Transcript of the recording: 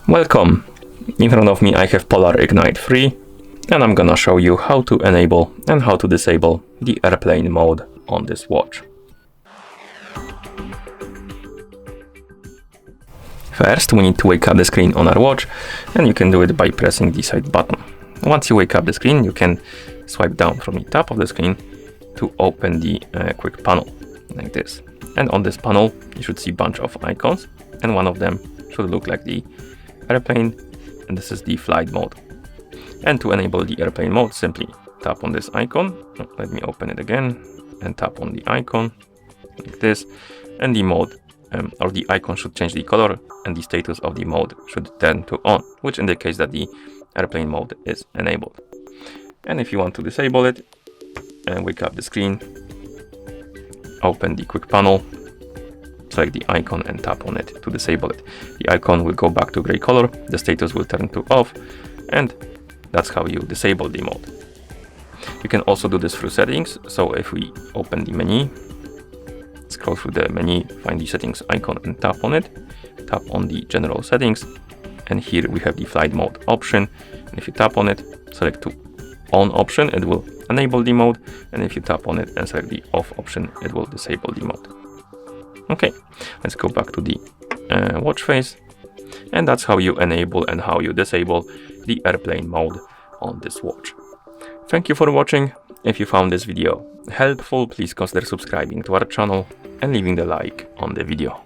Welcome! In front of me I have Polar Ignite 3 and I'm gonna show you how to enable and how to disable the airplane mode on this watch. First we need to wake up the screen on our watch, and you can do it by pressing the side button. Once you wake up the screen, you can swipe down from the top of the screen to open the quick panel like this. And on this panel you should see a bunch of icons, and one of them should look like the airplane, and this is the flight mode. And to enable the airplane mode, simply tap on this icon. Let me open it again and tap on the icon like this, and the mode or the icon should change the color, and the status of the mode should turn to on, which indicates that the airplane mode is enabled. And if you want to disable it, wake up the screen, open the quick panel, select the icon and tap on it to disable it. The icon will go back to gray color, the status will turn to off, and that's how you disable the mode. You can also do this through settings. So if we open the menu, scroll through the menu, find the settings icon and tap on it, tap on the general settings, and here we have the flight mode option. And if you tap on it, select to on option, it will enable the mode, and if you tap on it and select the off option, it will disable the mode. Okay, let's go back to the watch face, and that's how you enable and how you disable the airplane mode on this watch. Thank you for watching. If you found this video helpful, please consider subscribing to our channel and leaving the like on the video.